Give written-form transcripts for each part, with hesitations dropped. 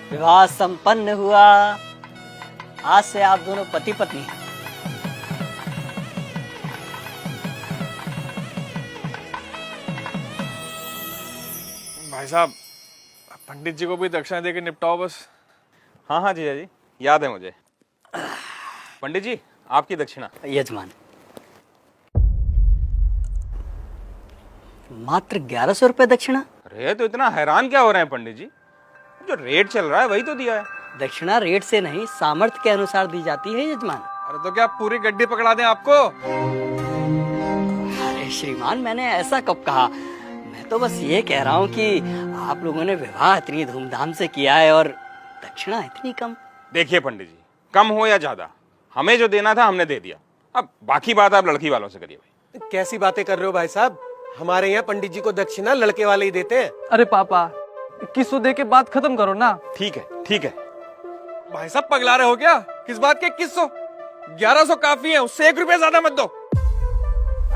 विवाह संपन्न हुआ। आज से आप दोनों पति पत्नी हैं। भाई साहब, पंडित जी को भी दक्षिणा देके निपटाओ बस। हाँ हाँ जीजा जी, याद है मुझे। पंडित जी, आपकी दक्षिणा। यजमान, मात्र 1100 रुपए दक्षिणा। अरे तो इतना हैरान क्या हो रहे हैं पंडित जी? जो रेट चल रहा है वही तो दिया है। दक्षिणा रेट से नहीं, सामर्थ्य के अनुसार दी जाती है यजमान। अरे तो क्या पूरी गड्डी पकड़ा दें आपको? अरे श्रीमान, मैंने ऐसा कब कहा? मैं तो बस ये कह रहा हूँ कि आप लोगों ने विवाह इतनी धूमधाम से किया है और दक्षिणा इतनी कम। देखिए पंडित जी, कम हो या ज्यादा, हमें जो देना था हमने दे दिया। अब बाकी बात आप लड़की वालों से करिए भाई। कैसी बातें कर रहे हो भाई साहब? हमारे यहाँ पंडित जी को दक्षिणा लड़के वाले ही देते हैं। अरे पापा, 2100 दे के बात खत्म करो ना। ठीक है ठीक है। भाई साहब पगला रहे हो क्या? किस बात के 2100? 1100 काफी है, उससे 1 रुपया ज्यादा मत दो।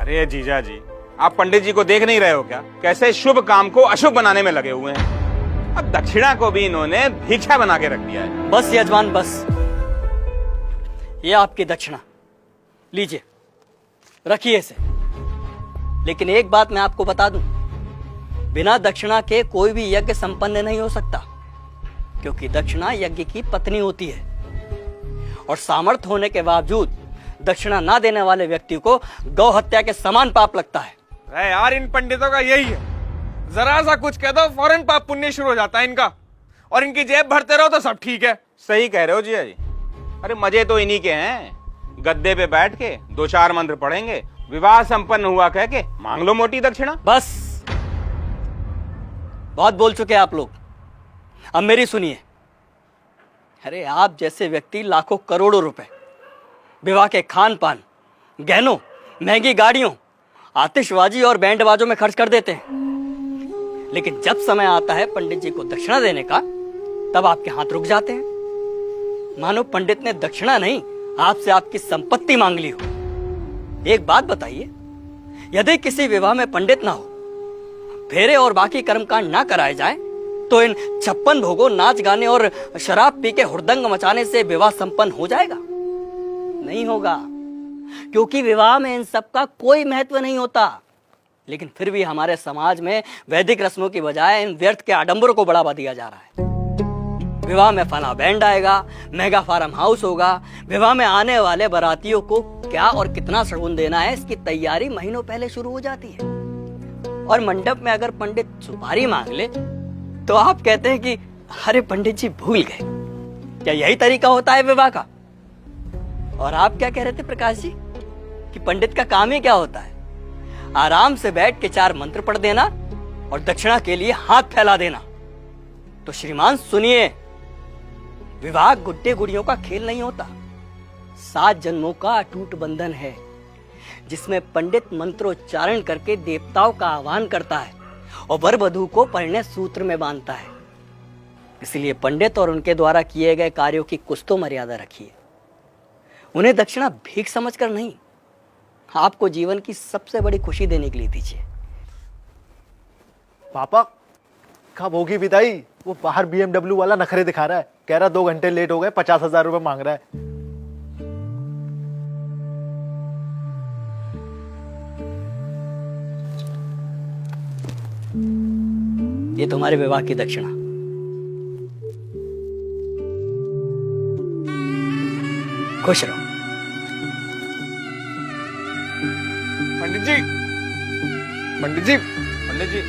अरे जीजा जी, आप पंडित जी को देख नहीं रहे हो क्या? कैसे शुभ काम को अशुभ बनाने में लगे हुए हैं। अब दक्षिणा को भी इन्होंने भिक्षा बना के रख दिया है। बस यजमान बस, ये आपकी दक्षिणा लीजिए, रखिए इसे। लेकिन एक बात मैं आपको बता दूं, बिना दक्षिणा के कोई भी यज्ञ संपन्न नहीं हो सकता, क्योंकि दक्षिणा यज्ञ की पत्नी होती है और सामर्थ्य होने के बावजूद दक्षिणा ना देने वाले व्यक्ति को गौ हत्या के समान पाप लगता है। अरे यार, इन पंडितों का यही है, जरा सा कुछ कह दो फौरन पाप पुण्य शुरू हो जाता है इनका, और इनकी जेब भरते रहो तो सब ठीक है। सही कह रहे हो जीजा जी। अरे मजे तो इन्हीं के हैं, गद्दे पे बैठ के 2-4 मंत्र पढ़ेंगे, विवाह संपन्न हुआ कह के मांग लो मोटी दक्षिणा। बस, बहुत बोल चुके आप लोग, अब मेरी सुनिए। अरे आप जैसे व्यक्ति लाखों करोड़ों रुपए विवाह के खान पान, गहनों, महंगी गाड़ियों, आतिशबाजी और बैंड बाजों में खर्च कर देते हैं, लेकिन जब समय आता है पंडित जी को दक्षिणा देने का, तब आपके हाथ रुक जाते हैं, मानो पंडित ने दक्षिणा नहीं आपसे आपकी संपत्ति मांग ली हो। एक बात बताइए, यदि किसी विवाह में पंडित ना हो, फेरे और बाकी कर्मकांड ना कराए जाए, तो इन 56 भोगों, नाच गाने और शराब पी के हुड़दंग मचाने से विवाह संपन्न हो जाएगा? नहीं होगा, क्योंकि विवाह में इन सब का कोई महत्व नहीं होता। लेकिन फिर भी हमारे समाज में वैदिक रस्मों की बजाय इन व्यर्थ के आडंबरों को बढ़ावा दिया जा रहा है। विवाह में फला बैंड आएगा, मेगा फार्म हाउस होगा, विवाह में आने वाले बारातियों को क्या और कितना शगुन देना है, इसकी तैयारी महीनों पहले शुरू हो जाती है। और मंडप में अगर पंडित सुपारी मांग ले तो आप कहते हैं कि अरे पंडित जी भूल गए। क्या यही तरीका होता है विवाह का? और आप क्या कह रहे थे प्रकाश जी कि पंडित का काम ही क्या होता है? आराम से बैठ के 4 मंत्र पढ़ देना और दक्षिणा के लिए हाथ फैला देना। तो श्रीमान सुनिए, विवाह गुड्डे गुड़ियों का खेल नहीं होता, 7 जन्मों का अटूट बंधन है, जिसमें पंडित मंत्रोच्चारण करके देवताओं का आह्वान करता है और वर वधू को परिणय सूत्र में बांधता है। इसलिए पंडित और उनके द्वारा किए गए कार्यों की कुछ तो मर्यादा रखिए। उन्हें दक्षिणा भीख समझकर नहीं, आपको जीवन की सबसे बड़ी खुशी देने के लिए दीजिए। पापा, कब होगी विदाई? वो बाहर BMW वाला नखरे दिखा रहा है, कह रहा 2 घंटे लेट हो गए, 50,000 रुपए मांग रहा है। ये तुम्हारे विवाह की दक्षिणा। खुश रहो। पंडित जी, पंडित जी, पंडित जी